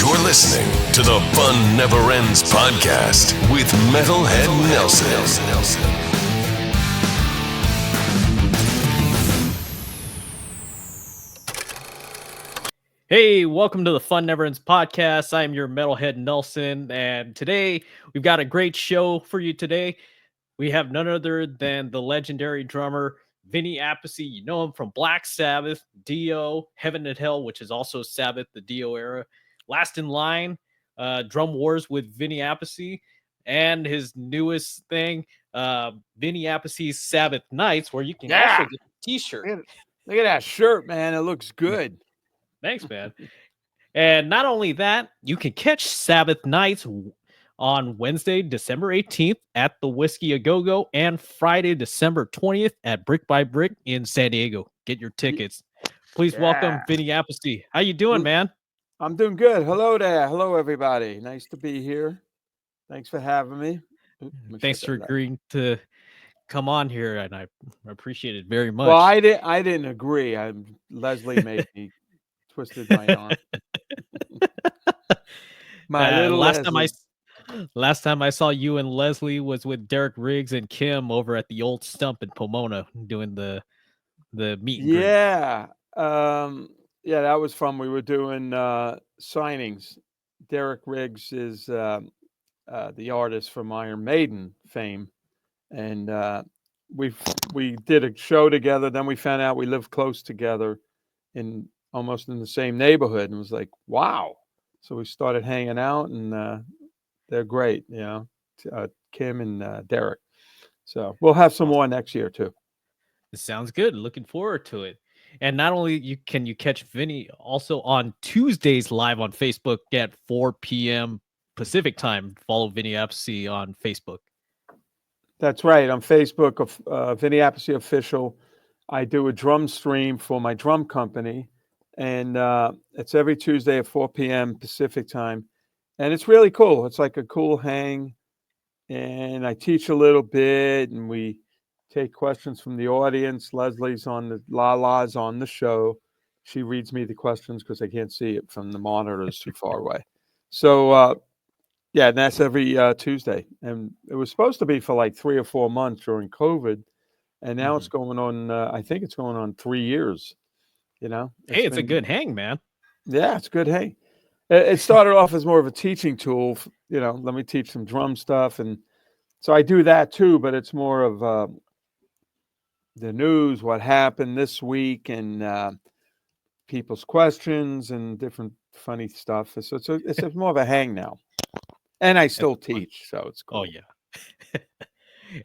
You're listening to the Fun Never Ends podcast with Metalhead Nelson. Hey, welcome to the Fun Never Ends podcast. I'm your Metalhead Nelson, and today we've got a great show for you today. We have none other than the legendary drummer Vinny Appice. You know him from Black Sabbath, Dio, Heaven and Hell, which is also Sabbath, the Dio era. Last in Line, Drum Wars with Vinny Appice, and his newest thing, Vinny Appice's Sabbath Nights, where you can also get a t-shirt. Look at that shirt, man. It looks good. Thanks, man. And not only that, you can catch Sabbath Nights on Wednesday, December 18th at the Whisky A Go-Go and Friday, December 20th at Brick by Brick in San Diego. Get your tickets. Please welcome Vinny Appice. How you doing, man? I'm doing good. Hello there. Hello, everybody. Nice to be here. Thanks for having me. Thanks for agreeing to come on here, and I appreciate it very much. Well, I didn't agree. Leslie made me twisted my arm. Last time I saw you and Leslie was with Derek Riggs and Kim over at the old stump in Pomona doing the meet and greet. Yeah. That was fun. We were doing signings. Derek Riggs is the artist from Iron Maiden fame, and we did a show together. Then we found out we lived close together, almost in the same neighborhood, and it was like, wow. So we started hanging out, and they're great, Kim and Derek. So we'll have some more next year too. It sounds good. Looking forward to it. And not only can you catch Vinny, also on Tuesdays live on Facebook at 4 p.m. Pacific time. Follow Vinny Appice on Facebook. That's right. On Facebook, Vinny Appice Official. I do a drum stream for my drum company, and it's every Tuesday at 4 p.m. Pacific time. And it's really cool. It's like a cool hang, and I teach a little bit, and we take questions from the audience. Leslie's Lala's on the show. She reads me the questions because I can't see it from the monitors too far away. So, and that's every Tuesday. And it was supposed to be for like 3 or 4 months during COVID. And now it's going on, I think it's going on 3 years, Hey, it's a good hang, man. Yeah, it's a good hang. It started off as more of a teaching tool, let me teach some drum stuff. And so I do that too, but it's more of the news, what happened this week, and people's questions and different funny stuff. So it's more of a hang now. And I still teach, so it's cool. Oh, yeah.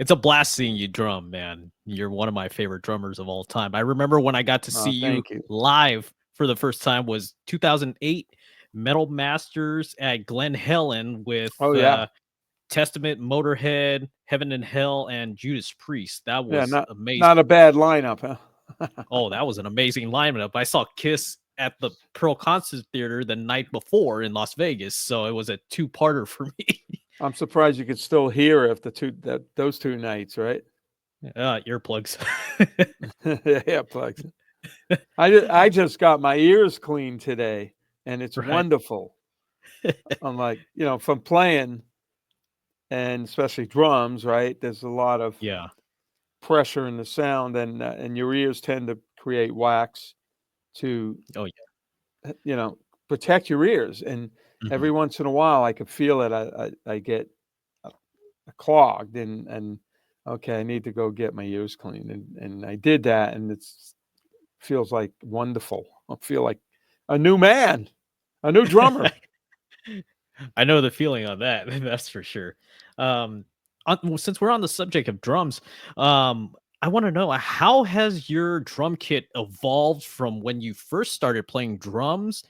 It's a blast seeing you drum, man. You're one of my favorite drummers of all time. I remember when I got to see you live for the first time was 2008 Metal Masters at Glen Helen with Testament, Motorhead, Heaven and Hell, and Judas Priest. That was amazing. Not a bad lineup, huh? Oh, that was an amazing lineup. I saw Kiss at the Pearl Concert Theater the night before in Las Vegas, so it was a two-parter for me. I'm surprised you could still hear after those 2 nights, right? Earplugs. Yeah, plugs. I just got my ears cleaned today, and it's wonderful. I'm like, from playing, and especially drums, right? There's a lot of pressure in the sound, and your ears tend to create wax to protect your ears. And every once in a while I could feel it. I get clogged, and okay, I need to go get my ears cleaned, and I did that, and it feels like wonderful. I feel like a new man, a new drummer. I know the feeling on that. That's for sure. Since we're on the subject of drums, I want to know, how has your drum kit evolved from when you first started playing drums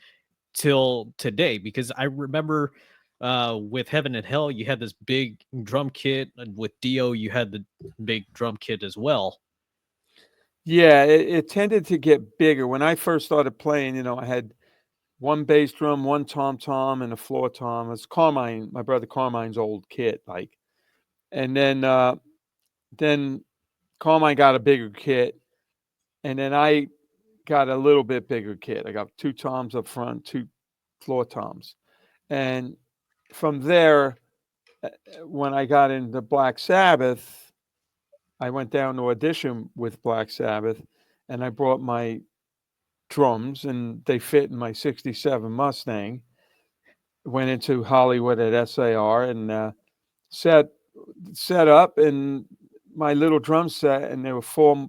till today? Because I remember with Heaven and Hell, you had this big drum kit, and with Dio, you had the big drum kit as well. Yeah, it tended to get bigger. When I first started playing, I had one bass drum, one tom-tom, and a floor tom. It's Carmine, my brother Carmine's old kit, and then Carmine got a bigger kit, and then I got a little bit bigger kit. I got 2 toms up front, 2 floor toms. And from there, when I got into Black Sabbath, I went down to audition with Black Sabbath, and I brought my drums, and they fit in my '67 Mustang. Went into Hollywood at SAR and set up in my little drum set, and there were four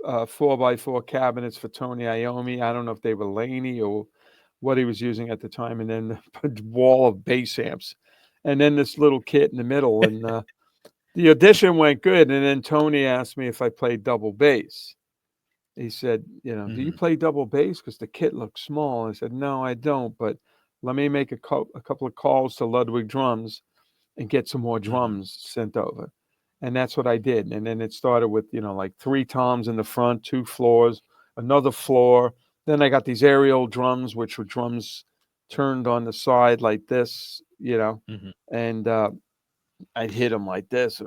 4x4 cabinets for Tony Iommi. I don't know if they were Laney or what he was using at the time, and then a wall of bass amps, and then this little kit in the middle. And the audition went good, and then Tony asked me if I played double bass. He said, do you play double bass? Because the kit looks small. I said, no, I don't, but let me make a couple of calls to Ludwig Drums and get some more drums sent over. And that's what I did. And then it started with, like 3 toms in the front, 2 floors, another floor. Then I got these aerial drums, which were drums turned on the side like this, and I'd hit them like this.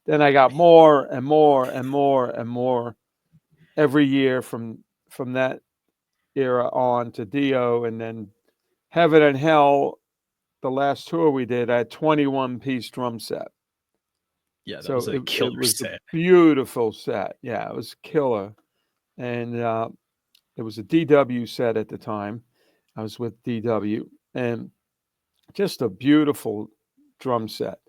Then I got more and more and more and more every year from that era on to Dio, and then Heaven and Hell. The last tour we did, I had 21-piece drum set. Yeah, that was a killer set. A beautiful set. Yeah, it was killer. And it was a DW set at the time. I was with DW, and just a beautiful drum set.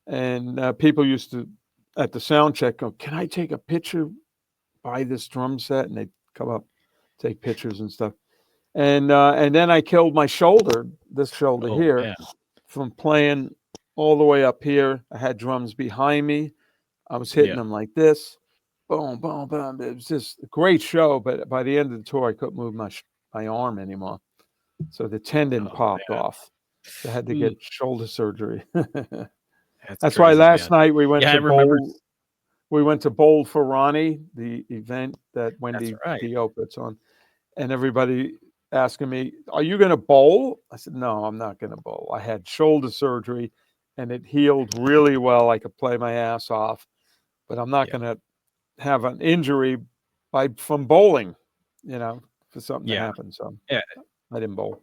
And people used to, at the sound check, go, "Can I take a picture by this drum set?" And they'd come up, take pictures and stuff. And then I killed my shoulder, this shoulder here, from playing all the way up here. I had drums behind me. I was hitting them like this. Boom, boom, boom. It was just a great show, but by the end of the tour, I couldn't move my arm anymore. So the tendon popped off. So I had to get shoulder surgery. That's why last night we went to Bowl. We went to Bowl for Ronnie, the event that Wendy Dio puts on, and everybody asking me, "Are you going to bowl?" I said, "No, I'm not going to bowl. I had shoulder surgery, and it healed really well. I could play my ass off, but I'm not going to have an injury from bowling, for something to happen." So I didn't bowl.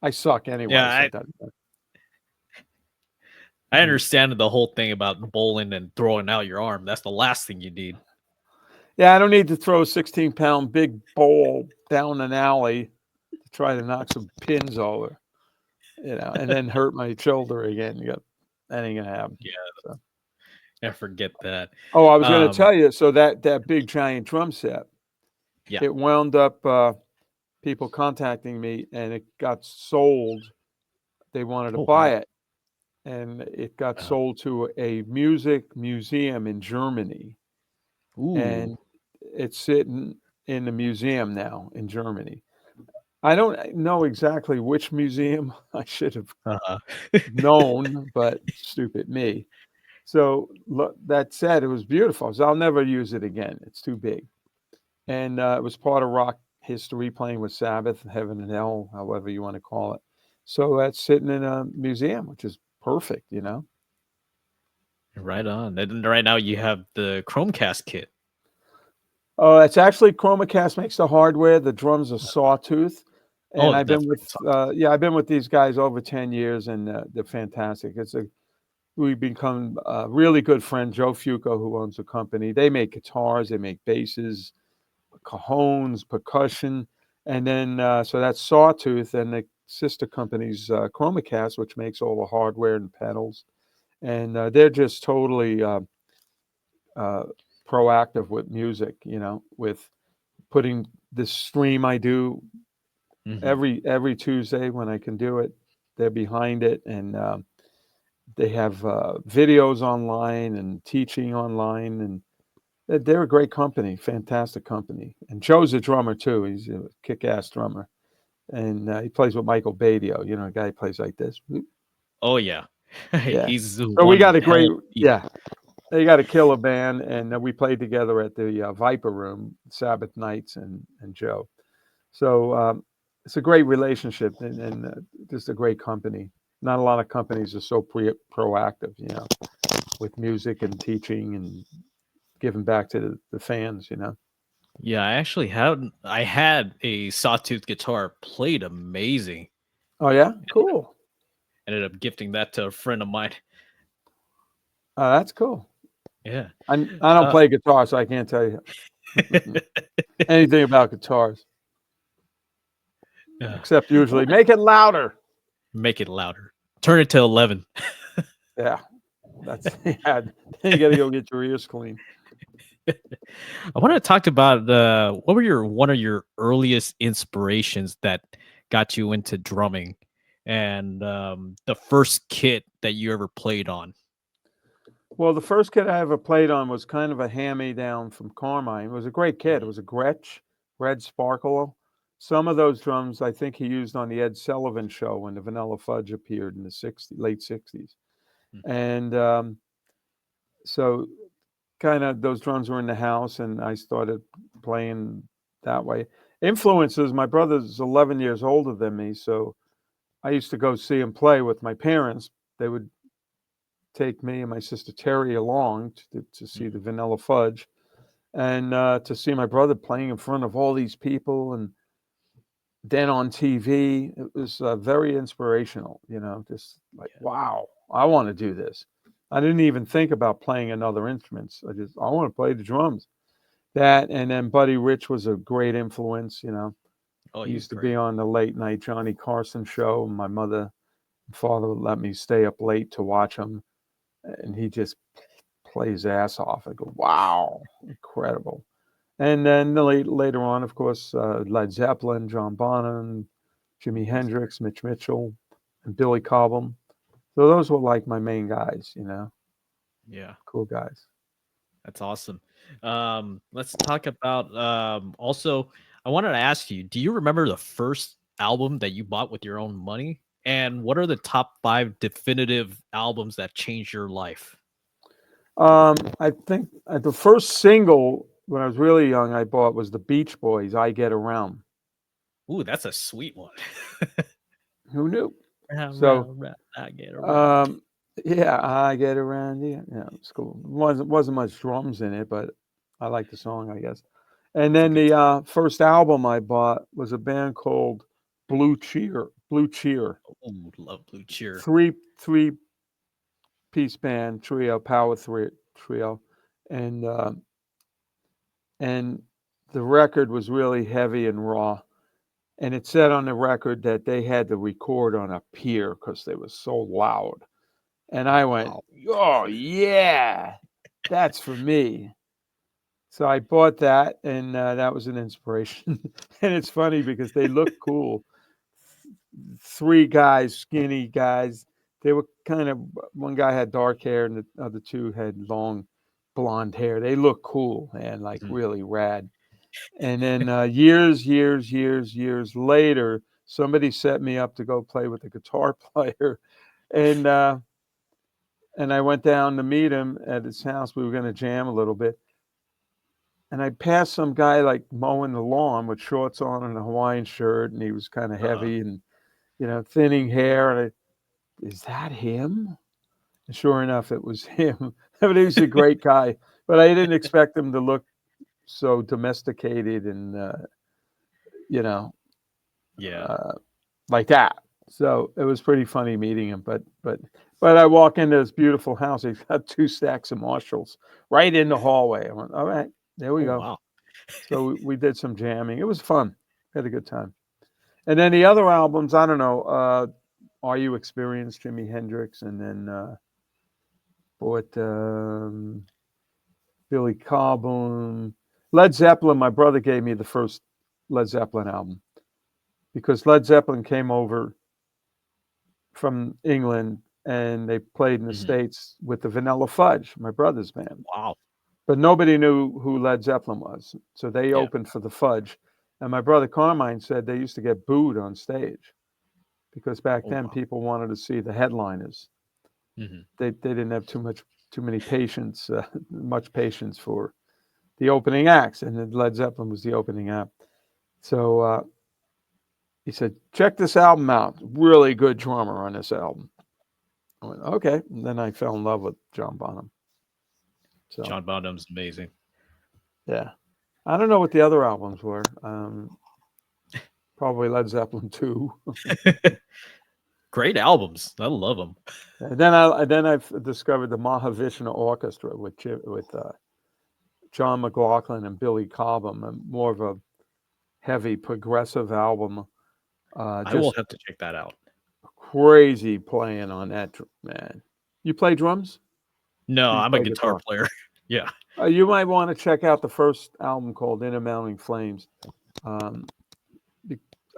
I suck anyway. Yeah, I understand the whole thing about bowling and throwing out your arm. That's the last thing you need. Yeah, I don't need to throw a 16-pound big bowl down an alley to try to knock some pins over, and then hurt my shoulder again. That ain't gonna happen. Yeah, so. I forget that. Oh, I was gonna tell you. So that big giant drum set, it wound up people contacting me, and it got sold. They wanted to buy it, and it got sold to a music museum in Germany. Ooh. And it's sitting in the museum now in Germany. I don't know exactly which museum. I should have known, but stupid me. So that said, it was beautiful. So I'll never use it again. It's too big. And it was part of rock history, playing with Sabbath, Heaven and Hell, however you want to call it. So that's sitting in a museum, which is perfect, Right on. And right now you have the Chromecast kit. Oh, it's actually Chromacast makes the hardware. The drums are Sawtooth, and I've been with these guys over 10 years, and they're fantastic. We've become really good friends. Joe Fuco, who owns the company, they make guitars, they make basses, cajones, percussion, and then so that's Sawtooth, and the sister company's Chromacast, which makes all the hardware and pedals, and they're just totally proactive with music, with putting this stream I do every Tuesday when I can do it. They're behind it, and they have videos online and teaching online, and they're a great company, fantastic company. And Joe's a drummer too. He's a kick-ass drummer, and he plays with Michael Badio, a guy who plays like this. Oh yeah. He's so we got a great They got a killer band, and we played together at the Viper Room Sabbath nights, and Joe. So it's a great relationship, and just a great company. Not a lot of companies are so proactive, with music and teaching and giving back to the fans, Yeah, I actually had a Sawtooth guitar, played amazing. Oh yeah, cool. Ended up gifting that to a friend of mine. Oh, that's cool. Yeah. I don't play guitar, so I can't tell you anything about guitars, except usually make it louder. Make it louder. Turn it to 11. Yeah, that's yeah. Then you got to go get your ears cleaned. I want to talk about what were one of your earliest inspirations that got you into drumming, and the first kit that you ever played on. Well, the first kit I ever played on was kind of a hand-me-down from Carmine. It was a great kit. It was a Gretsch, Red Sparkle. Some of those drums I think he used on the Ed Sullivan Show when the Vanilla Fudge appeared in the late 60s. And so kind of those drums were in the house, and I started playing that way. Influences, my brother's 11 years older than me, so I used to go see him play with my parents. They would take me and my sister Terry along to see the Vanilla Fudge, and to see my brother playing in front of all these people, and then on TV. It was very inspirational, just like, wow, I want to do this. I didn't even think about playing another instruments. I want to play the drums. That, and then Buddy Rich was a great influence. Oh, He he's used to great. be on the late night Johnny Carson show. My mother and father would let me stay up late to watch him, and he just plays ass off. I go, wow, incredible. And then later on, of course, Led Zeppelin, John Bonham, Jimi Hendrix, Mitch Mitchell, and Billy Cobham. So those were like my main guys, Yeah, cool guys. that's awesome. Let's talk about also. I wanted to ask you: do you remember the first album that you bought with your own money? And what are the top 5 definitive albums that changed your life? I think the first single when I was really young I bought was the Beach Boys, "I Get Around." Ooh, that's a sweet one. Who knew? Round, So, round, round, I get around. yeah, "I Get Around." Yeah, it's cool. Wasn't much drums in it, but I like the song, I guess. And It's a then good. the first album I bought was a band called Blue Cheer. Blue Cheer, Ooh, love Blue Cheer. three piece band trio, trio, and and the record was really heavy and raw. And it said on the record that they had to record on a pier because they were so loud. And I went, Wow. oh yeah, that's for me. So I bought that, and that was an inspiration. And it's funny because they look cool. Three guys, skinny guys. They were kind of, one guy had dark hair, and the other two had long blonde hair. They look cool and like Mhm. really rad. And then years later, somebody set me up to go play with a guitar player, and I went down to meet him at his house. We were going to jam a little bit, and I passed some guy like mowing the lawn with shorts on and a Hawaiian shirt, and he was kind of Uh-huh. heavy and thinning hair. And is that him? And sure enough, it was him. But he was a great guy, but I didn't expect him to look so domesticated and you know Yeah. uh, like that. So it was pretty funny meeting him. But I walk into this beautiful house. He's got 2 stacks of Marshalls right in the hallway. I went, all right, there we Oh, go. wow. So we did some jamming. It was fun. Had a good time. And then the other albums, I don't know. Are You Experienced, Jimi Hendrix, and then bought Billy Cobham, Led Zeppelin. My brother gave me the first Led Zeppelin album because Led Zeppelin came over from England and they played in the Mhm. States with the Vanilla Fudge, my brother's band. Wow. But nobody knew who Led Zeppelin was. So they Yeah. opened for the Fudge. And my brother Carmine said they used to get booed on stage because back Oh, then wow. people wanted to see the headliners. Mhm. They didn't have too many patience, much patience for the opening acts. And then Led Zeppelin was the opening act. So he said, check this album out. Really good drummer on this album. I went, okay. And then I fell in love with John Bonham. So, John Bonham's amazing. yeah. I don't know what the other albums were. Probably Led Zeppelin too. Great albums. I love them. And then I've discovered the Mahavishnu Orchestra with John McLaughlin and Billy Cobham, and more of a heavy progressive album. I will have to check that out. Crazy playing on that, man. You play drums? No, You I'm a play guitar player. Yeah. You might want to check out the first album called Inner Mounting Flames.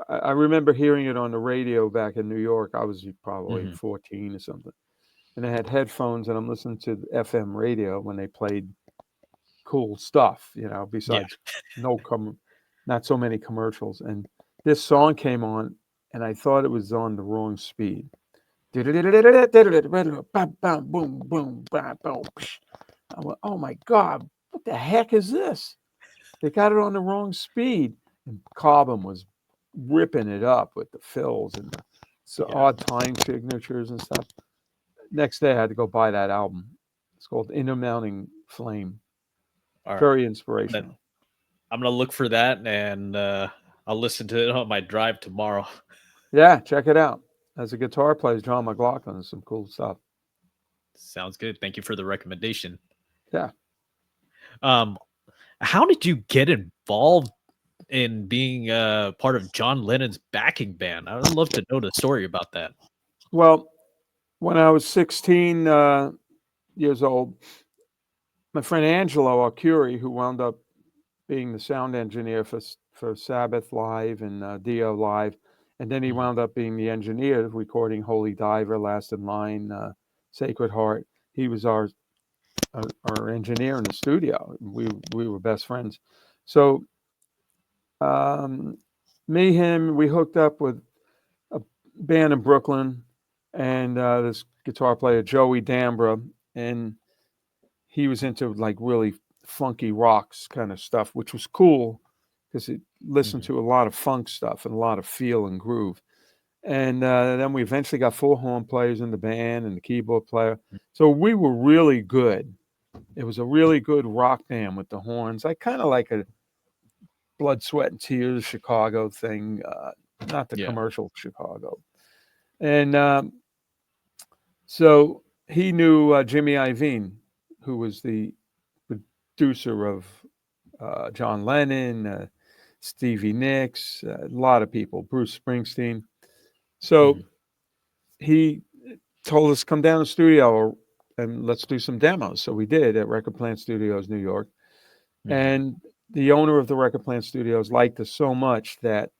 I remember hearing it on the radio back in New York. I was probably 14 or something. And I had headphones and I'm listening to the FM radio when they played cool stuff, besides not so many commercials. And this song came on and I thought it was on the wrong speed. I went, oh my God, what the heck is this? They got it on the wrong speed. And Cobham was ripping it up with the fills and the odd time signatures and stuff. Next day, I had to go buy that album. It's called Inner Mounting Flame. Right. Very inspirational. I'm going to look for that, and I'll listen to it on my drive tomorrow. Yeah, check it out. As a guitar player, John McLaughlin is some cool stuff. Sounds good. Thank you for the recommendation. Yeah. How did you get involved in being part of John Lennon's backing band? I would love to know the story about that. Well, when I was 16 years old, my friend Angelo Arcuri, who wound up being the sound engineer for Sabbath Live and Dio Live, and then he wound up being the engineer recording Holy Diver, Last in Line, Sacred Heart. He was our engineer in the studio. We were best friends. So him, we hooked up with a band in Brooklyn and this guitar player, Joey Dambra, and he was into like really funky rocks kind of stuff, which was cool because he listened to a lot of funk stuff and a lot of feel and groove. And then we eventually got 4 horn players in the band and the keyboard player. So we were really good. It was a really good rock band with the horns. I kind of like a Blood, Sweat, and Tears Chicago thing, not the commercial Chicago. And so he knew Jimmy Iovine, who was the producer of John Lennon, Stevie Nicks, a lot of people, Bruce Springsteen. So he told us, come down to the studio and let's do some demos. So we did at Record Plant Studios, New York. And the owner of the Record Plant Studios liked us so much that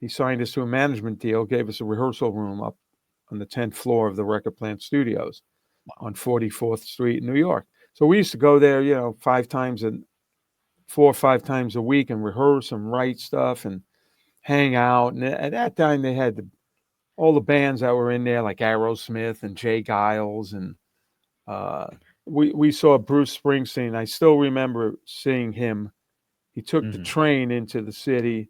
he signed us to a management deal, gave us a rehearsal room up on the 10th floor of the Record Plant Studios on 44th Street in New York. So we used to go there, 4 or 5 times a week and rehearse and write stuff and hang out. And at that time, they had all the bands that were in there, like Aerosmith and Jay Giles. And we saw Bruce Springsteen. I still remember seeing him. He took the train into the city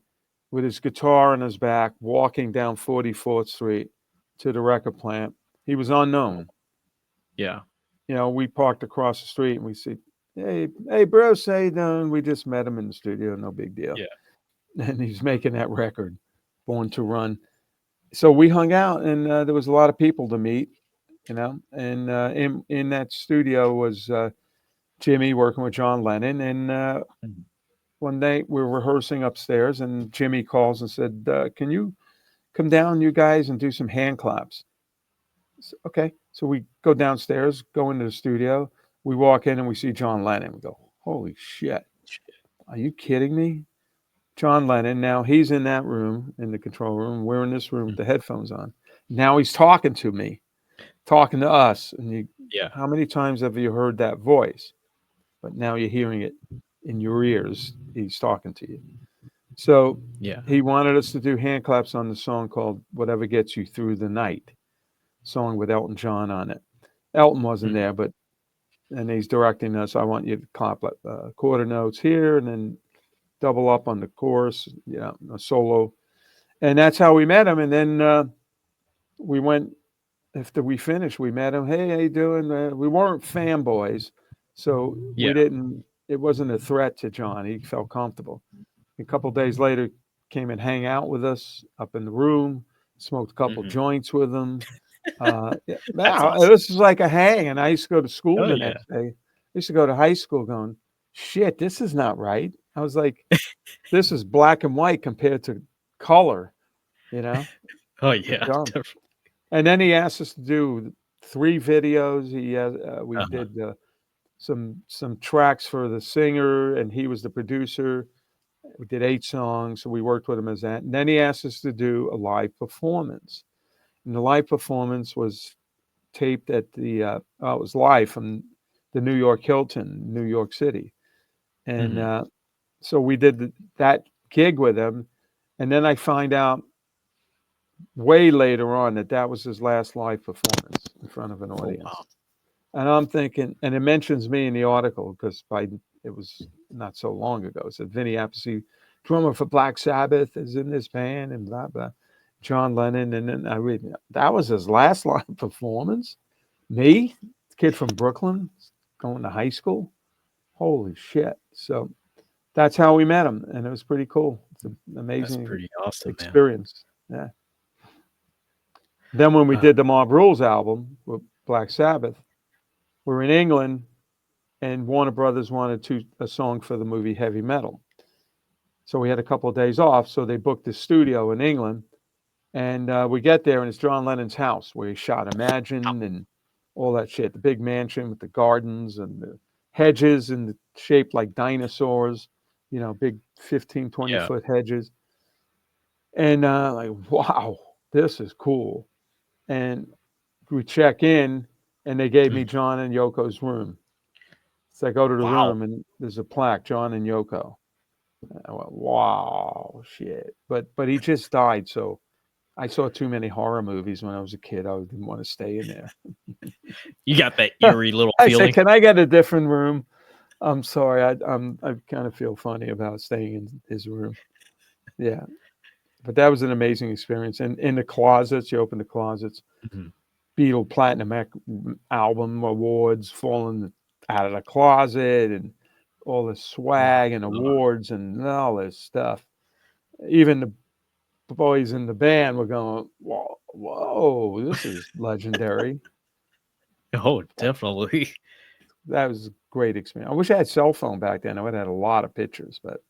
with his guitar on his back, walking down 44th Street to the record plant. He was unknown. Yeah. We parked across the street and we said, hey, Bruce, how you doing? We just met him in the studio. No big deal. Yeah. And he's making that record, Born to Run. So we hung out and there was a lot of people to meet, and in that studio was Jimmy working with John Lennon. And one day we were rehearsing upstairs and Jimmy calls and said, can you come down, you guys, and do some hand claps? So, okay. So we go downstairs, go into the studio. We walk in and we see John Lennon. We go, holy shit. Are you kidding me? John Lennon. Now he's in that room, in the control room. We're in this room with the headphones on. Now he's talking to me, talking to us. And how many times have you heard that voice? But now you're hearing it in your ears. He's talking to you. So he wanted us to do hand claps on the song called Whatever Gets You Through the Night, song with Elton John on it. Elton wasn't there, and he's directing us. I want you to clap quarter notes here and then double up on the chorus, a solo. And that's how we met him. And then we went, after we finished, we met him. Hey, how you doing? We weren't fanboys, so we didn't, it wasn't a threat to John. He felt comfortable. A couple of days later, came and hang out with us up in the room, smoked a couple joints with them. Yeah, That's now awesome. this is like a hang, and I used to go to school Oh the yeah. next day. I used to go to high school going, shit, this is not right. I was like, this is black and white compared to color, you know, Oh with yeah. John. And then he asked us to do 3 videos. We Uh-huh. did some tracks for the singer, and he was the producer. We did 8 songs, so we worked with him as that. And then he asked us to do a live performance. And the live performance was taped at the it was live from the New York Hilton, New York City. And so we did that gig with him. And then I find out way later on that was his last live performance in front of an Oh audience. wow. And I'm thinking, and it mentions me in the article because it was not so long ago. It said Vinny Appice, drummer for Black Sabbath, is in this band, and blah blah. John Lennon, and then I read that was his last live performance. Me, kid from Brooklyn, going to high school. Holy shit! So that's how we met him, and it was pretty cool. It's an That's amazing pretty awesome, man. experience. Yeah. Then when we did the Mob Rules album with Black Sabbath, we were in England, and Warner Brothers wanted a song for the movie Heavy Metal. So we had a couple of days off, so they booked the studio in England, and we get there, and it's John Lennon's house where he shot Imagine and all that shit, the big mansion with the gardens and the hedges and the shaped like dinosaurs, big 15, 20-foot hedges. And like, wow, this is cool. And we check in, and they gave me John and Yoko's room. So I go to the Wow. room, and there's a plaque, John and Yoko. I went, wow, shit. But he just died, so I saw too many horror movies when I was a kid. I didn't want to stay in there. You got that eerie little I feeling. said, can I get a different room? I'm sorry. I kind of feel funny about staying in his room. Yeah. But that was an amazing experience. And in the closets, you open the closets, Beatle Platinum Album Awards falling out of the closet, and all the swag and awards and all this stuff. Even the boys in the band were going, whoa, this is legendary. Oh, definitely. That was a great experience. I wish I had a cell phone back then. I would have had a lot of pictures, but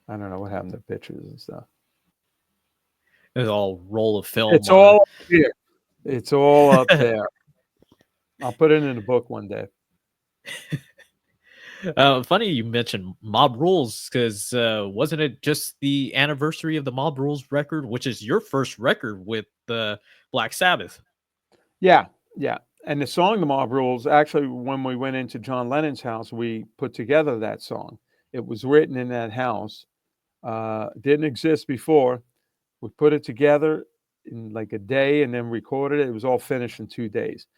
I don't know what happened to pictures and stuff. It's all roll of film. It's all up here. It's all up there. I'll put it in a book one day. Funny you mentioned Mob Rules, because wasn't it just the anniversary of the Mob Rules record, which is your first record with Black Sabbath? Yeah. And the song "The Mob Rules," actually, when we went into John Lennon's house, we put together that song. It was written in that house. Didn't exist before. We put it together in like a day and then recorded it. It was all finished in 2 days.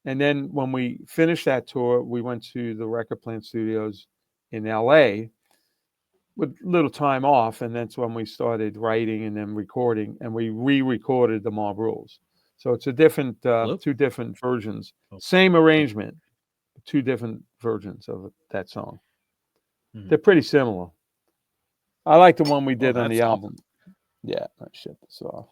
And then when we finished that tour, we went to the Record Plant Studios in LA with little time off. And that's when we started writing and then recording, and we re-recorded the Mob Rules. So it's a different, 2 different versions, same arrangement, 2 different versions of that song. They're pretty similar. I like the one we did on the album. Yeah, let's shut this off.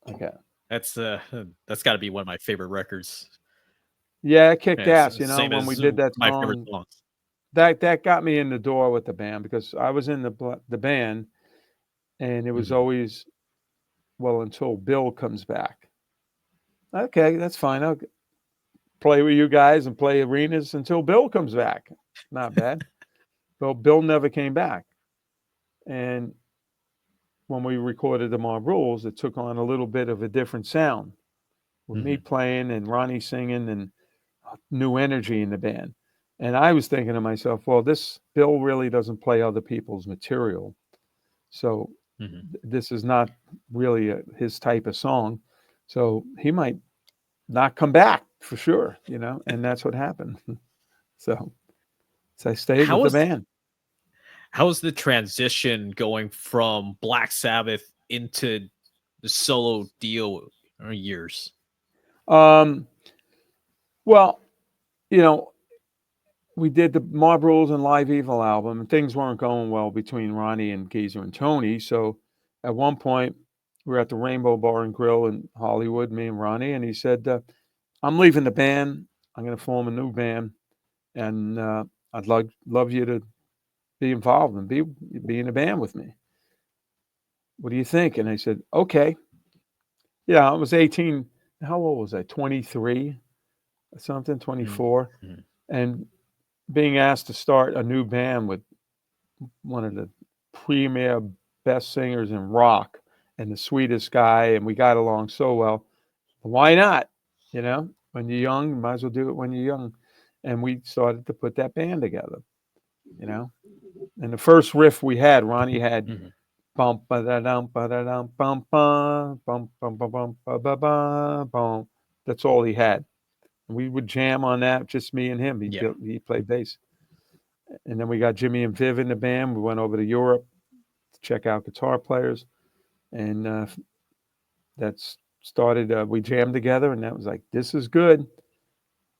Okay. That's got to be one of my favorite records. Yeah, it kicked ass. Same when as we did that my favorite song, songs. that got me in the door with the band, because I was in the band, and it was always, well, until Bill comes back. Okay, that's fine. I'll play with you guys and play arenas until Bill comes back. Not bad. Well, Bill never came back. And when we recorded the Mob Rules, it took on a little bit of a different sound, with me playing and Ronnie singing and new energy in the band. And I was thinking to myself, well, this Bill really doesn't play other people's material. So this is not really his type of song. So he might not come back for sure, and that's what happened. So I stayed with the band. How was the transition going from Black Sabbath into the solo deal years? Well, we did the Marlboros and Live Evil album, and things weren't going well between Ronnie and Geezer and Tony. So at one point, we were at the Rainbow Bar and Grill in Hollywood, me and Ronnie, and he said, I'm leaving the band. I'm going to form a new band, and I'd love you to be involved and be in a band with me. What do you think? And I said, okay. Yeah, I was 18. How old was I? 23 or something, 24. Mm-hmm. And being asked to start a new band with one of the premier best singers in rock and the sweetest guy, and we got along so well. Why not? You know, when you're young, you might as well do it when you're young. And we started to put that band together, you know. And the first riff we had, Ronnie had Mm-hmm. bum ba da dum bum bum bum bum bum ba ba ba bum. That's all he had. And we would jam on that, just me and him. Yeah. He played bass. And then we got Jimmy and Viv in the band. We went over to Europe to check out guitar players, and that's started. We jammed together, and that was like, this is good.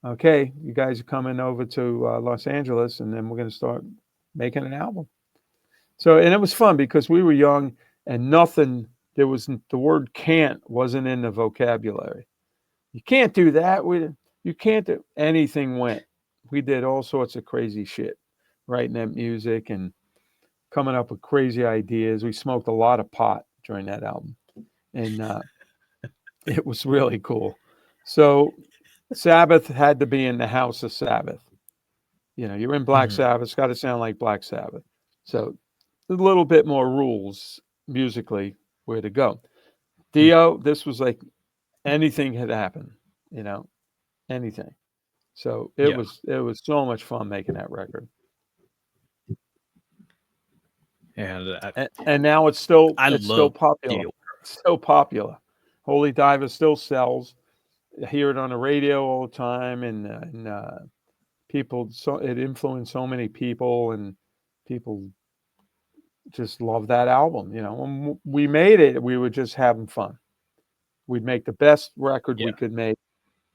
Okay, you guys are coming over to Los Angeles, and then we're going to start making an album. So, and it was fun because we were young, and there was the word can't wasn't in the vocabulary. You can't do that. You can't do anything. Went. We did all sorts of crazy shit, writing that music and coming up with crazy ideas. We smoked a lot of pot during that album, and it was really cool. So Sabbath had to be in the house of Sabbath. You know, you're in Black Mm-hmm. Sabbath. It's got to sound like Black Sabbath. So a little bit more rules musically where to go. Dio, this was like anything had happened, you know, anything. So it Yeah. was so much fun making that record. And And now it's still I love popular. Dio. It's still popular. Holy Diver still sells. I hear it on the radio all the time, and people. So it influenced so many people, and people just love that album. You know, when we made it, we were just having fun. We'd make the best record we Yeah. could make.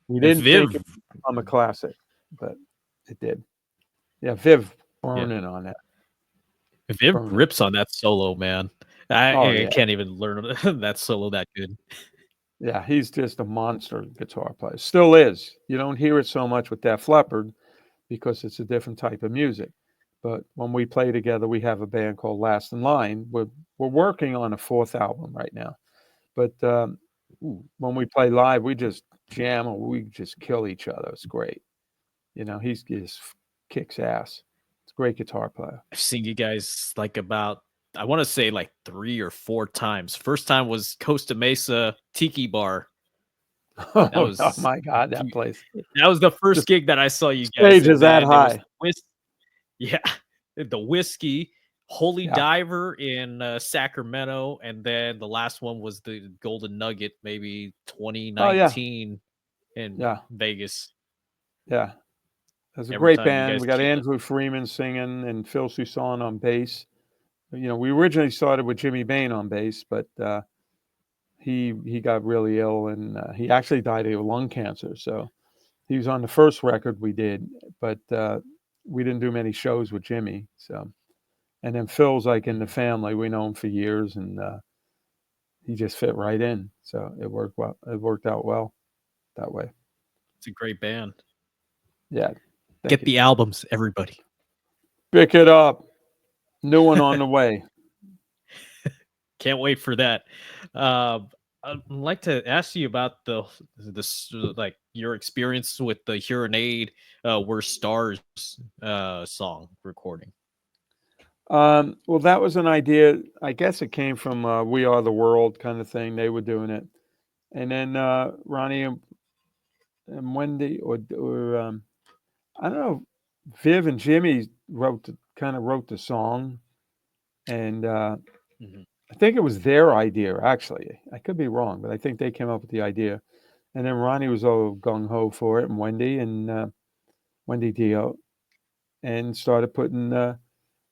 We And didn't think Viv. it would become a classic, but it did. Yeah, Viv Yeah. burning on that. Viv Burning. rips on that solo, man. I, Oh, I yeah. can't even learn that solo that good. Yeah, he's just a monster guitar player. Still is. You don't hear it so much with Def Leppard because it's a different type of music. But when we play together, we have a band called Last in Line. We're working on a fourth album right now. But when we play live, we just jam and we just kill each other. It's great. You know, he just kicks ass. It's a great guitar player. I've seen you guys like about, I want to say like 3 or 4 times. First time was Costa Mesa Tiki Bar. That Oh, was my God, that place. that was the The first gig that I saw you guys. stage is And that then there was high. yeah, the Whiskey, Holy Yeah. Diver in Sacramento, and then the last one was the Golden Nugget, maybe Oh, yeah. 2019 in Yeah. Vegas. Yeah. That's a Every great time you band. guys We got kill it. Andrew Freeman singing and Phil Soussan on bass. You know, we originally started with Jimmy Bain on bass, but he got really ill, and he actually died of lung cancer. So he was on the first record we did, but we didn't do many shows with Jimmy. So, and then Phil's like in the family. We know him for years, and he just fit right in. So it worked well. It worked out well that way. It's a great band. Yeah. Thank Get you. the albums, everybody. Pick it up. New one on the way. Can't wait for that. I'd like to ask you about like your experience with the Huronade "We're Stars" song recording. Well, that was an idea. I guess it came from "We Are the World" kind of thing. They were doing it, and then Ronnie and Wendy, or I don't know, Viv and Jimmy wrote the song, and Mhm. I think it was their idea. Actually, I could be wrong, but I think they came up with the idea, and then Ronnie was all gung ho for it, and Wendy Dio, and started putting. All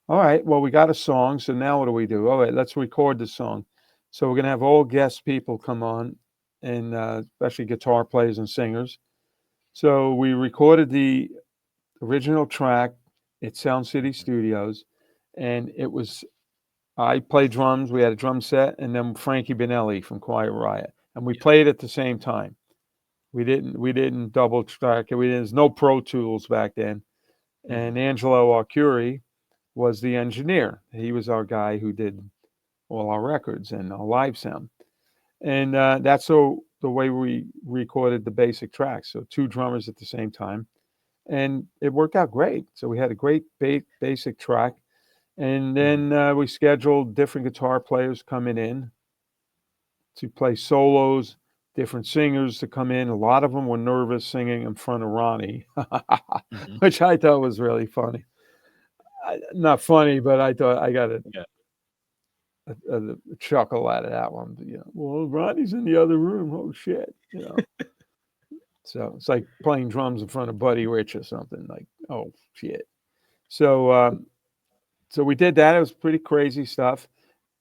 right, well, we got a song, so now what do we do? All right, let's record the song. So we're gonna have all guest people come on, and especially guitar players and singers. So we recorded the original track at Sound City Studios, and I played drums. We had a drum set, and then Frankie Bonelli from Quiet Riot, and we played at the same time. We didn't double track it. There's no Pro Tools back then, and Angelo Arcuri was the engineer. He was our guy who did all our records and our live sound, and that's the way we recorded the basic tracks. So 2 drummers at the same time, and it worked out great. So we had a great basic track. And then we scheduled different guitar players coming in to play solos, different singers to come in. A lot of them were nervous singing in front of Ronnie, which I thought was really funny. Not funny, but I thought I got a chuckle out of that one. Well, Ronnie's in the other room. Oh, shit. So it's like playing drums in front of Buddy Rich or something. Like, oh, shit. So we did that. It was pretty crazy stuff.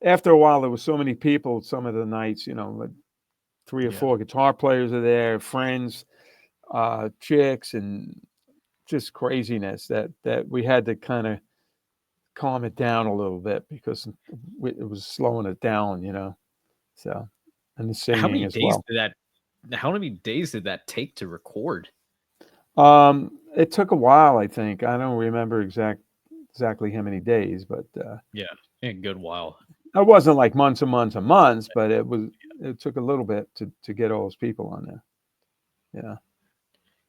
After a while, there was so many people some of the nights, like 3 or 4 guitar players are there, friends, chicks, and just craziness that we had to kind of calm it down a little bit because it was slowing it down, So, and the singing How many as days well. How many days did that take to record? It took a while, I think. I don't remember exactly how many days, but a good while. It wasn't like months and months and months, but it took a little bit to get all those people on there.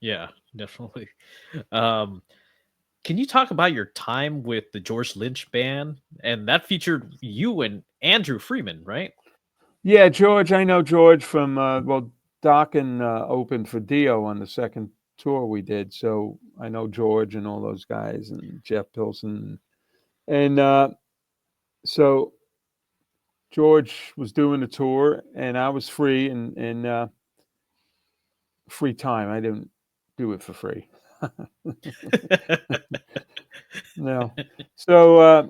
Yeah, definitely. Can you talk about your time with the George Lynch band? And that featured you and Andrew Freeman, right? Yeah, George. I know George from Dokken opened for Dio on the second tour we did, so I know George and all those guys and Jeff Pilson, and so George was doing the tour, and I was free and free time. I didn't do it for free. No. So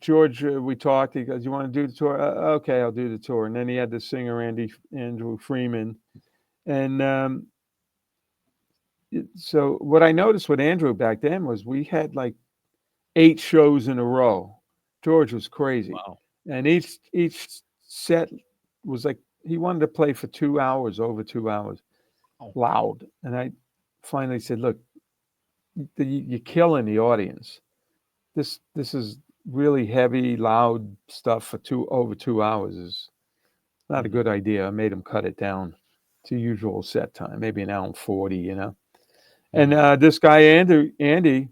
George, we talked. He goes, "You want to do the tour?" Okay, I'll do the tour. And then he had the singer Andrew Freeman, and so what I noticed with Andrew back then was we had like 8 shows in a row. George was crazy. Wow. And each set was like he wanted to play for 2 hours, over 2 hours, loud. And I finally said, "Look, you're killing the audience. This is really heavy, loud stuff for over 2 hours is not a good idea." I made him cut it down to usual set time, maybe an hour and 40, And this guy Andy,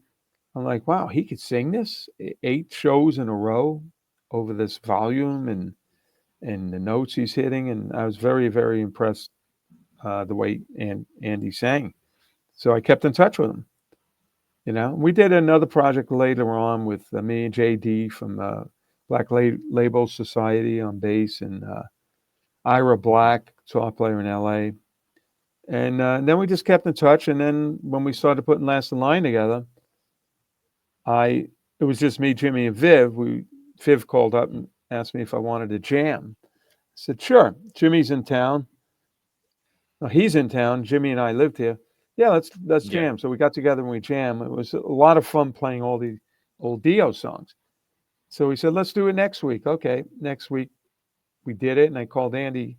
I'm like, wow, he could sing this 8 shows in a row over this volume and the notes he's hitting, and I was very, very impressed the way Andy sang. So I kept in touch with him. We did another project later on with me and JD from Black Label Society on bass, and Ira Black, guitar player in LA. And then we just kept in touch. And then when we started putting Last in Line together, it was just me, Jimmy, and Viv. Viv called up and asked me if I wanted to jam. I said, sure. Jimmy's in town. No, he's in town. Jimmy and I lived here. Yeah, let's jam. So we got together and we jammed. It was a lot of fun playing all the old Dio songs. So we said, let's do it next week. Okay, next week we did it, and I called Andy.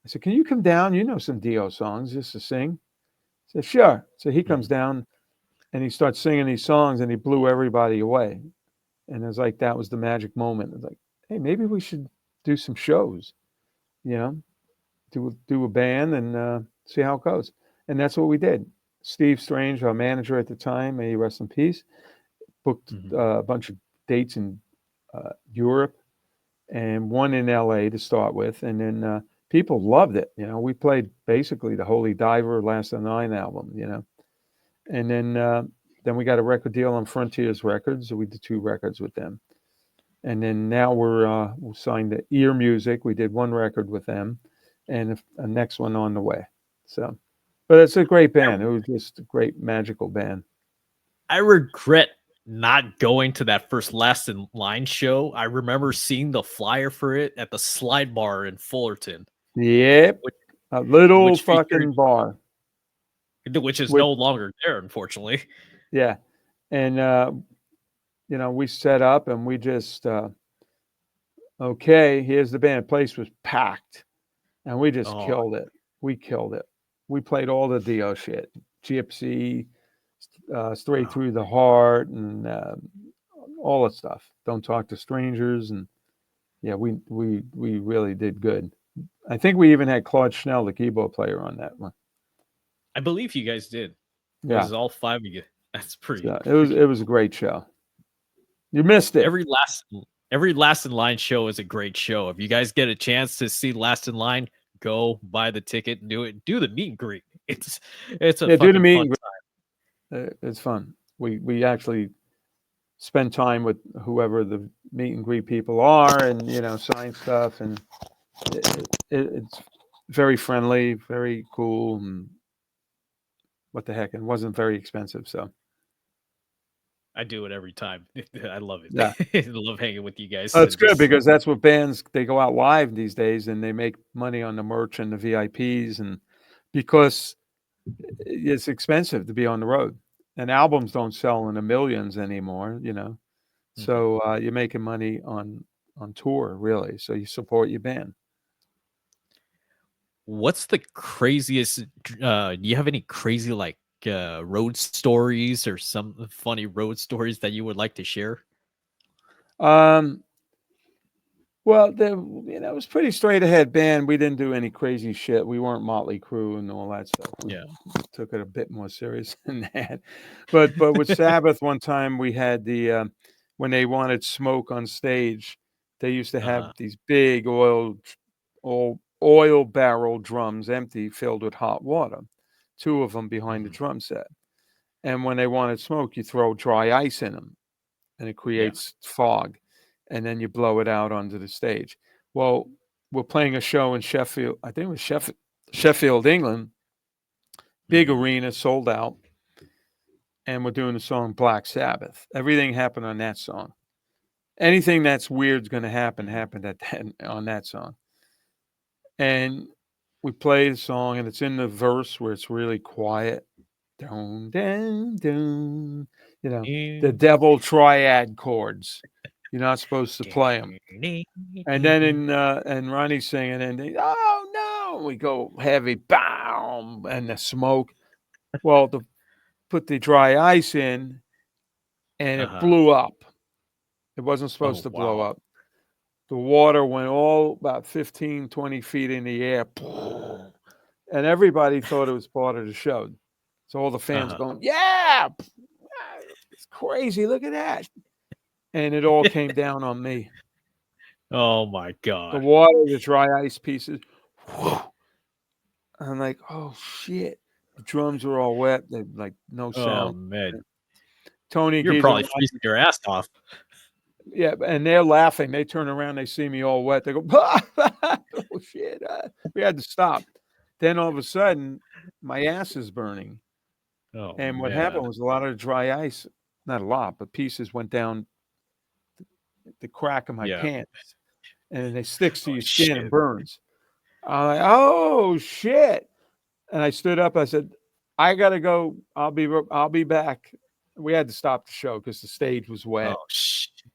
I said, can you come down? You know some Dio songs just to sing. He said, sure. So he comes down, and he starts singing these songs, and he blew everybody away. And it was like that was the magic moment. It was like, hey, maybe we should do some shows, do a band and see how it goes. And that's what we did. Steve Strange, our manager at the time, may he rest in peace, booked a bunch of dates in Europe and one in LA to start with. And then people loved it. We played basically the Holy Diver, Last in Line album, And then we got a record deal on Frontiers Records. So we did 2 records with them. And then now we're signed to Ear Music. We did 1 record with them and a next one on the way. So, but it's a great band. It was just a great magical band. I regret not going to that first Last in Line show. I remember seeing the flyer for it at the Slide Bar in Fullerton. Yep. A little fucking bar. which is With no longer there, unfortunately. yeah, and we set up and we just okay. Here's the band. Place was packed, and we just Oh, killed it. We killed it. We played all the Dio shit, Gypsy, Straight wow. Through the Heart, and all that stuff. Don't Talk to Strangers, and yeah, we really did good. I think we even had Claude Schnell, the keyboard player, on that one. I believe you guys did. It Yeah, was all five of you. That's so it was pretty it was a great show. You missed it. every last in line show is a great show. If you guys get a chance to see Last in Line, go buy the ticket and do the meet and greet. It's a Yeah, do the fucking meet fun and greet. It's fun. We actually spend time with whoever the meet and greet people are, and sign stuff, and it's very friendly, very cool, and what the heck, it wasn't very expensive, so I do it every time. I love it. yeah. I love hanging with you guys That's and good just because that's what bands they go out live these days and they make money on the merch and the VIPs, and because it's expensive to be on the road and albums don't sell in the millions anymore, Mhm. so you're making money on tour really, so you support your band. What's the craziest do you have any crazy like road stories or some funny road stories that you would like to share? um Well, it was pretty straight ahead band. We didn't do any crazy shit. We weren't Motley Crue and all that stuff. We Yeah. took it a bit more serious than that. But with Sabbath, one time we had when they wanted smoke on stage, they used to have Uh-huh. these big oil barrel drums, empty, filled with hot water. Two of them behind the Mhm. drum set. And when they wanted smoke, you throw dry ice in them and it Yeah. creates fog, and then you blow it out onto the stage. Well, we're playing a show in Sheffield. I think it was Sheffield, England. Big Mhm. arena, sold out, and we're doing the song Black Sabbath. Everything happened on that song. Anything that's weird's going to happen Mhm. happened on that song. And we play the song, and it's in the verse where it's really quiet. Down, down, down. The devil triad chords. You're not supposed to play them. And then and Ronnie's singing, and oh no, we go heavy, boom, and the smoke. Well, to put the dry ice in, and it Uh-huh. blew up. It wasn't supposed Oh, to blow wow. up. The water went all about 15, 20 feet in the air, and everybody thought it was part of the show. So all the fans Uh-huh. going, "Yeah, it's crazy! Look at that!" And it all came down on me. Oh my The god. water, the dry ice pieces. I'm like, "Oh shit!" The drums were all wet. They like no Oh sound. man. Tony You're Giza, probably freezing your ass off. yeah, and they're laughing. They turn around, they see me all wet. They go, "Oh shit!" We had to stop. Then all of a sudden, my ass is burning. Oh And what man. happened was a lot of dry ice, not a lot, but pieces went down the crack of my Yeah. pants, and it sticks to Oh your skin and shit. burns. I'm like, "Oh shit!" And I stood up. I said, "I gotta go. I'll be back." We had to stop the show because the stage was Oh wet. I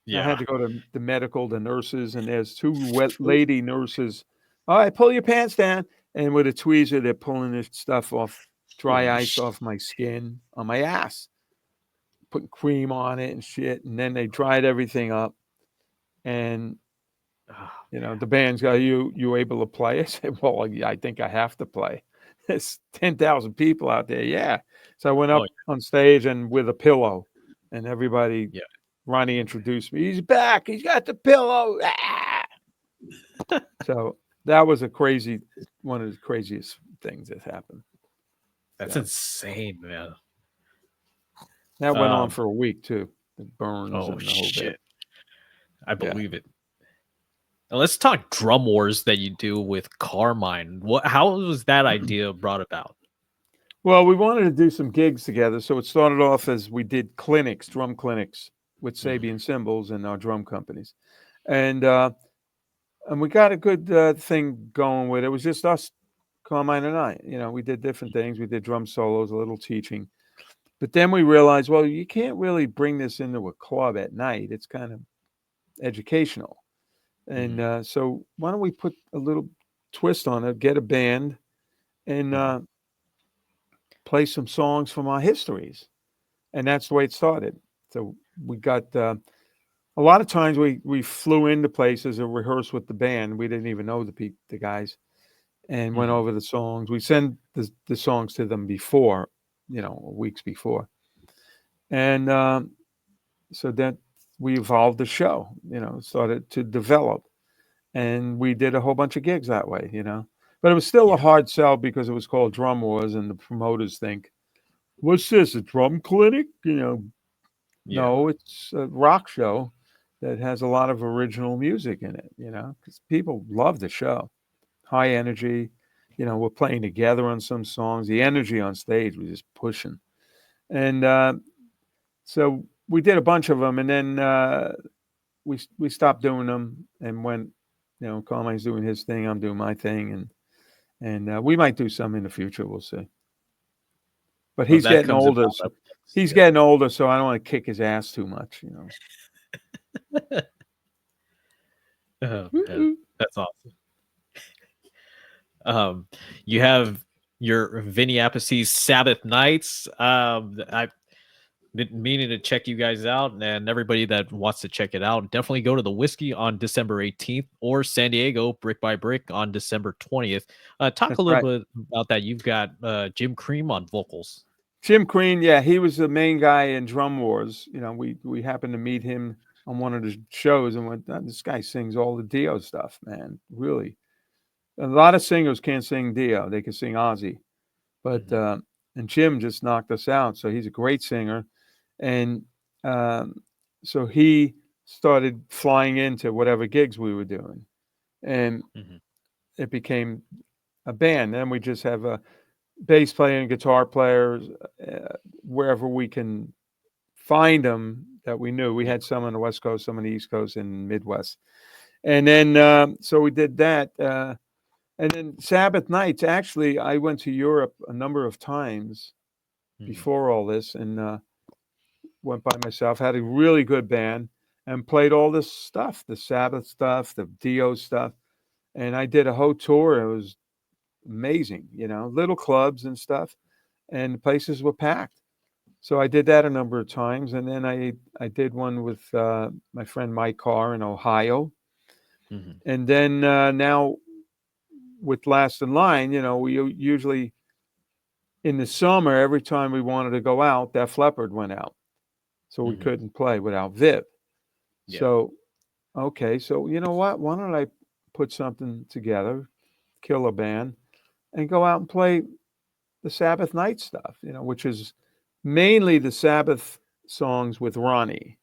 yeah. had to go to the nurses, and there's two wet lady nurses. All right, pull your pants down, and with a tweezer, they're pulling this stuff off, dry Holy ice shit. off my skin on my ass, putting cream on it and shit, and then they dried everything up. And Oh man. the band's got you able to play? I said, well, I think I have to play. There's 10,000 people out there. Yeah. So I went Oh up on stage and with a pillow, and everybody, yeah. Ronnie introduced me. He's back. He's got the pillow. Ah! So that was one of the craziest things that happened. That's So insane, man. that went on Um, for a week too. The burns oh and the whole bit. shit. I Yeah. believe it. Now let's talk drum wars that you do with Carmine. How was that idea brought about? Well, we wanted to do some gigs together, so it started off as we did drum clinics with Mhm. Sabian cymbals and our drum companies, and we got a good thing going with it. It was just us Carmine and I. We did different things. We did drum solos, a little teaching. But then we realized, well, you can't really bring this into a club at night. It's kind of educational. And so why don't we put a little twist on it, get a band, and play some songs from our histories. And that's the way it started. So we got a lot of times we flew into places and rehearsed with the band. We didn't even know the guys, and went over the songs. We send the songs to them before, weeks before. And so that we evolved the show, started to develop. And we did a whole bunch of gigs that way, But it was still a hard sell because it was called Drum Wars, and the promoters think, what's this, a drum clinic? No, it's a rock show that has a lot of original music in it, because people love the show. High energy, we're playing together on some songs. The energy on stage was just pushing. And so we did a bunch of them, and then we stopped doing them and went, Carmine's doing his thing, I'm doing my thing, and we might do some in the future. We'll see. But he's getting older. Getting older, so I don't want to kick his ass too much, Oh, man. That's awesome. You have your Vinny Appice's Sabbath Nights. I've been meaning to check you guys out, and everybody that wants to check it out, definitely go to the Whisky on December 18th or San Diego Brick by Brick on December 20th. Talk a little bit about that. You've got Jim Cream on vocals. Jim Cream, yeah, he was the main guy in Drum Wars. We happened to meet him on one of the shows and went, this guy sings all the Dio stuff, man. Really. A lot of singers can't sing Dio. They can sing Ozzy. But and Jim just knocked us out. So he's a great singer. And so he started flying into whatever gigs we were doing. And it became a band. Then we just have a bass player and guitar players wherever we can find them that we knew. We had some on the West Coast, some on the East Coast, and Midwest. And then so we did that. And then Sabbath Nights, actually, I went to Europe a number of times before all this, and went by myself, had a really good band, and played all this stuff, the Sabbath stuff, the Dio stuff. And I did a whole tour. It was amazing, little clubs and stuff, and the places were packed. So I did that a number of times. And then I did one with my friend Mike Carr in Ohio. And then now with Last in Line, we usually in the summer, every time we wanted to go out, Def Leppard went out. So we couldn't play without Viv. Yeah. So, okay. So you know what? Why don't I put something together, kill a band, and go out and play the Sabbath Night stuff, which is mainly the Sabbath songs with Ronnie,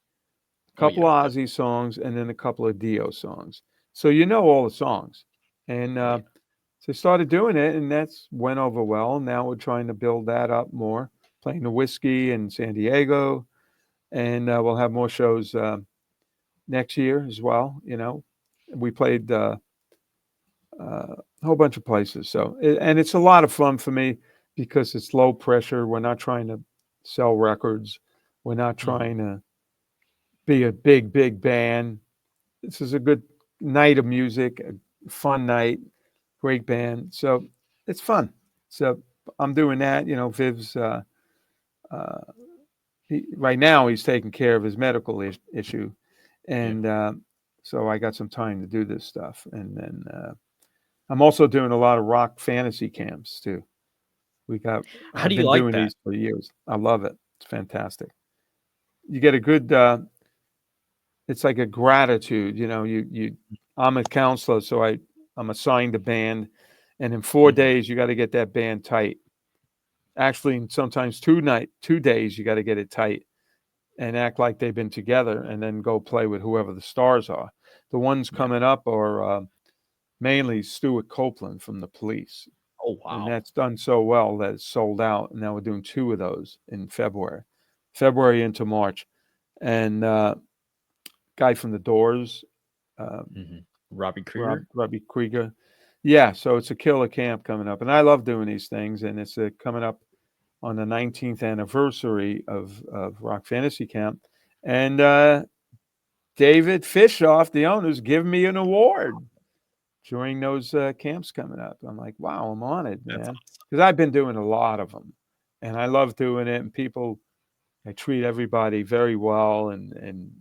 a couple of Ozzy songs, and then a couple of Dio songs. So all the songs. And so I started doing it, and that's went over well. Now we're trying to build that up more, playing the Whisky in San Diego, and we'll have more shows next year as well. We played a whole bunch of places. So, and it's a lot of fun for me because it's low pressure. We're not trying to sell records. We're not trying to be a big band. This is a good night of music, a fun night, great band. So it's fun. So I'm doing that. Viv's right now he's taking care of his medical issue, and so I got some time to do this stuff. And then I'm also doing a lot of rock fantasy camps too. How do you like that? These for years. I love it. It's fantastic. You get a good. It's like a gratitude. I'm a counselor, so I'm assigned a band, and in 4 days you got to get that band tight. Actually, sometimes 2 days you got to get it tight, and act like they've been together, and then go play with whoever the stars are. The ones coming up are mainly Stuart Copeland from the Police. Oh, wow. And that's done so well that it's sold out. And now we're doing 2 of those in February into March. And guy from the Doors, Robbie Krieger. Robbie Krieger. Yeah, so it's a killer camp coming up, and I love doing these things, and it's coming up on the 19th anniversary of Rock Fantasy Camp, and David Fishoff, the owner's, giving me an award during those camps coming up. I'm like, wow, I'm honored, That's man, because I've been doing a lot of them, and I love doing it, and I treat everybody very well, and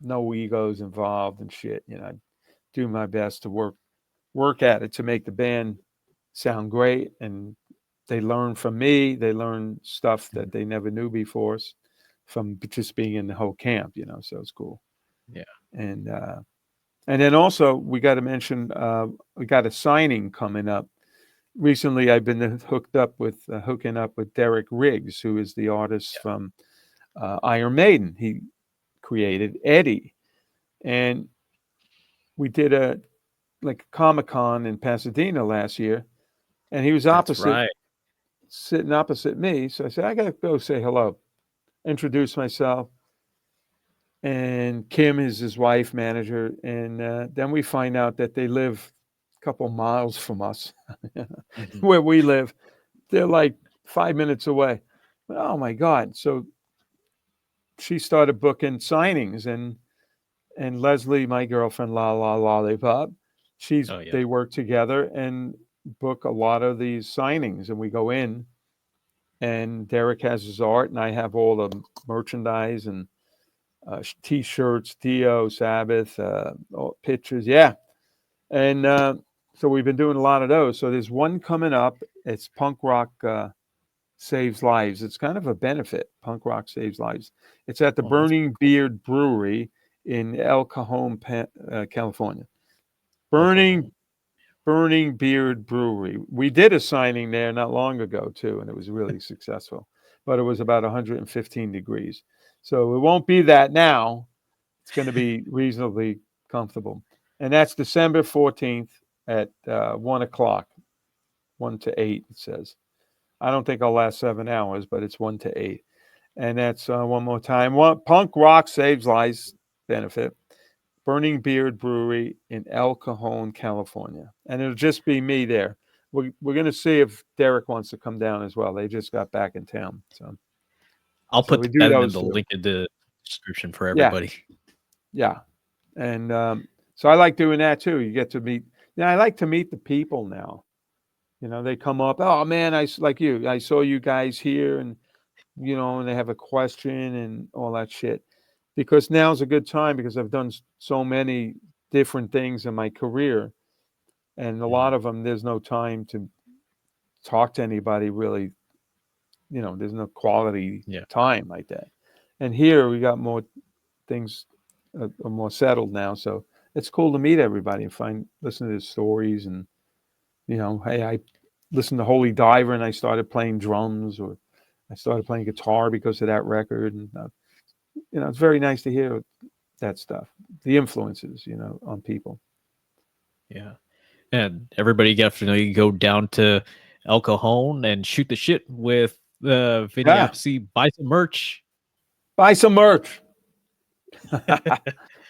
no egos involved and shit. I do my best to work at it to make the band sound great, and they learn from me. They learn stuff awesome. that they never knew before from just being in the whole camp, so it's cool. Yeah. And then also we got to mention we got a signing coming up. Recently, I've been hooking up with Derek Riggs, who is the artist from Iron Maiden. He created Eddie, and we did a Comic-Con in Pasadena last year, and he was sitting opposite me. So I said, I got to go say hello, introduce myself. And Kim is his wife, manager. And then we find out that they live a couple miles from us, where we live. They're like 5 minutes away. Oh my God. So she started booking signings, and Leslie, my girlfriend, Lollipop, they work together and book a lot of these signings, and we go in, and Derek has his art, and I have all the merchandise and T-shirts, Dio, Sabbath, pictures, and so we've been doing a lot of those. So there's one coming up. It's Punk Rock Saves Lives. It's kind of a benefit. Punk Rock Saves Lives. It's at the Burning Beard Brewery in El Cajon, California. Burning Beard Brewery. We did a signing there not long ago too, and it was really successful. But it was about 115 degrees, so it won't be that now. It's going to be reasonably comfortable, and that's December 14th at 1 o'clock, 1 to 8. It says. I don't think I'll last 7 hours, but it's 1 to 8, and that's one more time. Punk Rock Saves Lives benefit. Burning Beard Brewery in El Cajon, California. And it'll just be me there. We're going to see if Derek wants to come down as well. They just got back in town. So I'll put that in the link in the description for everybody. Yeah. And so I like doing that too. You get to meet, I like to meet the people now. They come up, oh man, I saw you guys here, and, and they have a question and all that shit. Because now's a good time, because I've done so many different things in my career, and a lot of them, there's no time to talk to anybody really. There's no quality time like that. And here we got more things are more settled now, so it's cool to meet everybody and listen to their stories. And hey, I listened to Holy Diver, and I started playing drums, or I started playing guitar because of that record, and it's very nice to hear that stuff, the influences, on people. Yeah. And everybody definitely go down to El Cajon and shoot the shit with Vinny Appice. Buy some merch.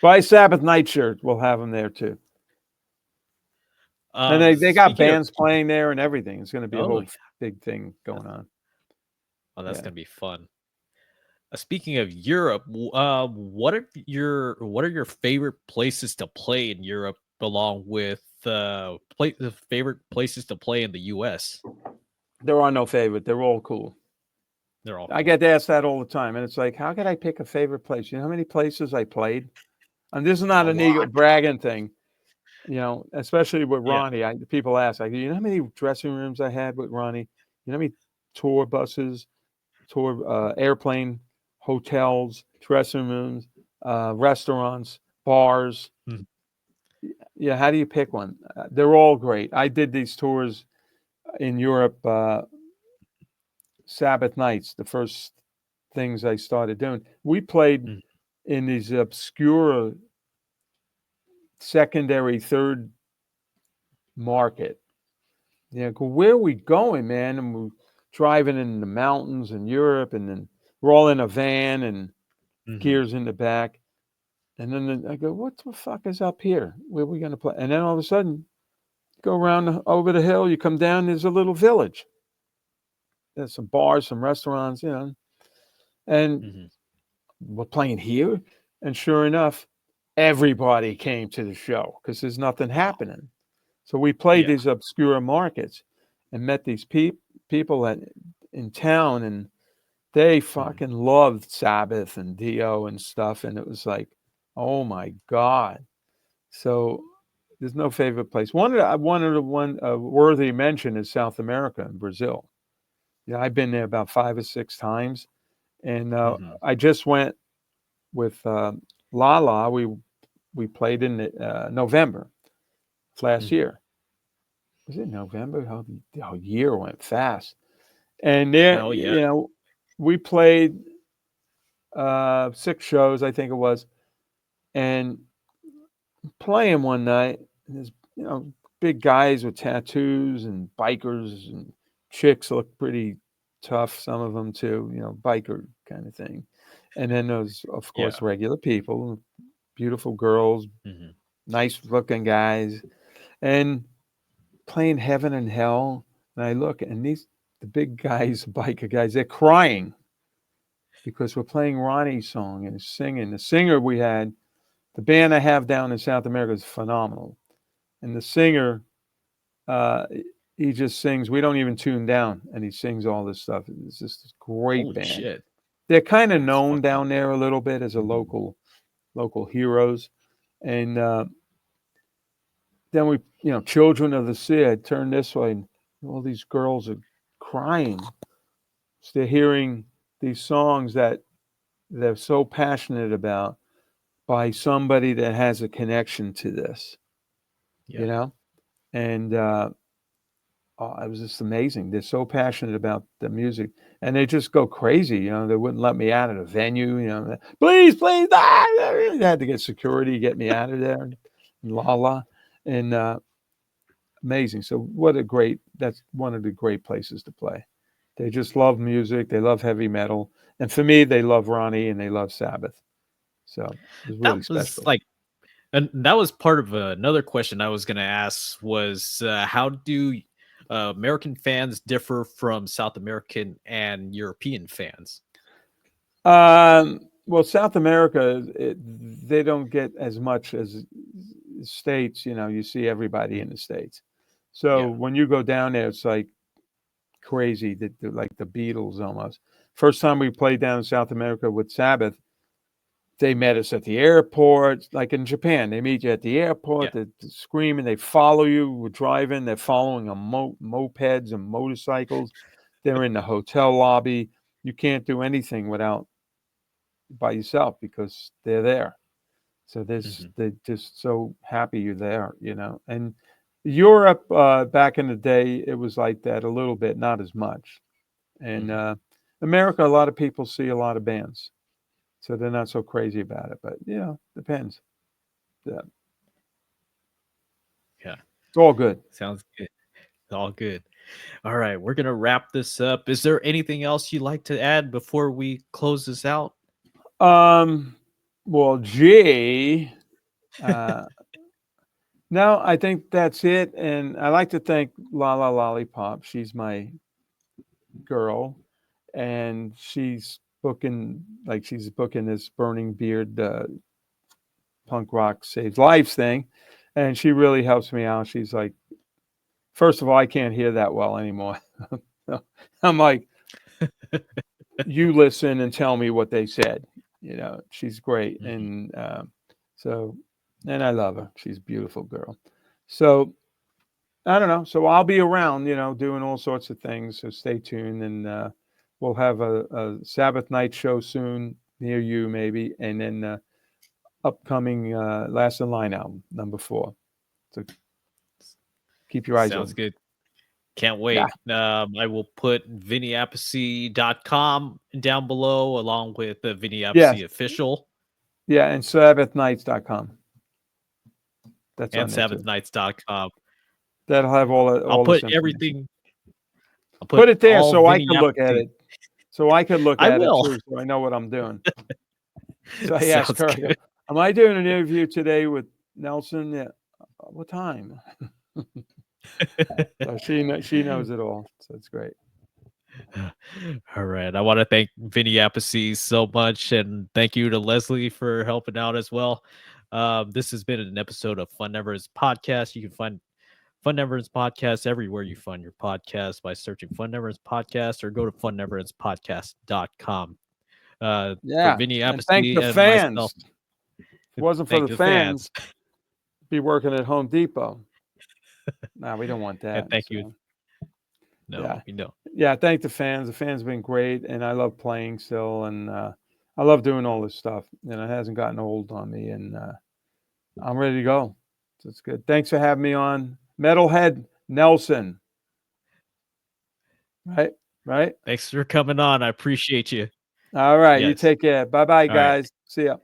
Buy Sabbath nightshirt. We'll have them there too. And they got bands playing there and everything. It's going to be a whole big thing going on. Oh, that's going to be fun. Speaking of Europe, what are your favorite places to play in Europe, along with the favorite places to play in the U.S.? There are no favorite. They're all cool. I get asked that all the time, and it's like, how could I pick a favorite place? You know how many places I played? And this is not an ego bragging thing, especially with Ronnie. People ask, like, you know how many dressing rooms I had with Ronnie? You know how many tour buses, airplane, hotels, dressing rooms, restaurants, bars. Yeah, how do you pick one? They're all great. I did these tours in Europe, Sabbath nights, the first things I started doing. We played in these obscure secondary, third market. Where are we going, man? And we're driving in the mountains in Europe, and then we're all in a van and gears in the back. And then I go, what the fuck is up here? Where are we going to play? And then all of a sudden, go around over the hill. You come down. There's a little village. There's some bars, some restaurants, and Mhm. we're playing here. And sure enough, everybody came to the show because there's nothing happening. So we played Yeah. these obscure markets and met these people in town, and they Mhm. fucking loved Sabbath and Dio and stuff. And it was like, oh my God. So there's no favorite place. One worthy mention is South America and Brazil. Yeah, I've been there about 5 or 6 times, and Mhm. I just went with Lala. We played in November last Mhm. year. Was it November? How the year went fast. And there, Hell yeah. we played 6 shows, I think it was, and playing one night. And there's big guys with tattoos and bikers, and chicks look pretty tough. Some of them too, biker kind of thing. And then there's of Yeah. course regular people, beautiful girls, Mhm. nice looking guys, and playing Heaven and Hell. And I look, and the big guys, biker guys, they're crying because we're playing Ronnie's song and singing. The singer we had, the band I have down in South America is phenomenal. And the singer, uh, he just sings. We don't even tune down, and he sings all this stuff. It's just a great Holy band. shit. They're kind of That's known fucking down there a little bit as a local heroes. And then Children of the Sea. I turn this way, and all these girls are crying. So they're hearing these songs that they're so passionate about by somebody that has a connection to this, yeah. you know? And it was just amazing. They're so passionate about the music, and they just go crazy. They wouldn't let me out of the venue. Please, please, they had to get security to get me out of there. And and amazing. So that's one of the great places to play. They just love music. They love heavy metal, and for me, they love Ronnie and they love Sabbath. So it was That really was special. like, and that was part of another question I was going to ask was how do American fans differ from South American and European fans? Well, South America, they don't get as much as states. You see everybody Mm. in the states. So Yeah. when you go down there, it's like crazy. That they're like the Beatles almost. First time we played down in South America with Sabbath, they met us at the airport. Like in Japan, they meet you at the airport. Yeah. They're screaming. They follow you. We're driving. They're following on mopeds and motorcycles. They're in the hotel lobby. You can't do anything without by yourself because they're there. So Mhm. they're just so happy you're there. And Europe, back in the day, it was like that a little bit, not as much. And Mhm. America, a lot of people see a lot of bands, so they're not so crazy about it. But depends. Yeah, Yeah. it's all good. Sounds good. All good. All right, we're gonna wrap this up. Is there anything else you'd like to add before we close this out? Um, well, gee, uh, no, I think that's it. And I like to thank La La Lollipop. She's my girl, and she's booking this Burning Beard punk rock saves lives thing, and she really helps me out. She's like, first of all, I can't hear that well anymore. I'm like, you listen and tell me what they said. She's great, Mhm. and so, and I love her. She's a beautiful girl. So I don't know. So I'll be around, doing all sorts of things. So stay tuned, and we'll have a Sabbath night show soon near you, maybe, and then upcoming Last in Line album, #4. So keep your eyes Sounds open. good. Can't Yeah, wait. I will put vinnyappice.com down below along with the Vinny yes, Appice official yeah, and SabbathNights.com. That's and on there too. sabbathnights.com. That'll have I'll all this put information. everything, I'll Put put it there all so I Vinny can look at Appice. it. So I could look I at it will. too, so I know what I'm doing. So I asked Sounds her, I go, good. "Am I doing an interview today with Nelson? Yeah. What time?" So she knows it all. So it's great. All right. I want to thank Vinny Appice so much, and thank you to Leslie for helping out as well. This has been an episode of Fun Never Ends Podcast. You can find Fun Never Ends Podcast everywhere you find your podcast by searching Fun Never Ends Podcast or go to funneverendspodcast.com. For Yeah. Vinny And thank Appice the and fans. myself, If it wasn't for thank the fans, be working at Home Depot. No, we don't want that. and thank you. So, No, yeah. you don't. Yeah, thank the fans. The fans have been great, and I love playing still, and I love doing all this stuff, and it hasn't gotten old on me, and I'm ready to go. So it's good. Thanks for having me on, Metalhead Nelson. Right. Thanks for coming on. I appreciate you. All right. You Yes. take care. Bye-bye, All right. guys. See ya.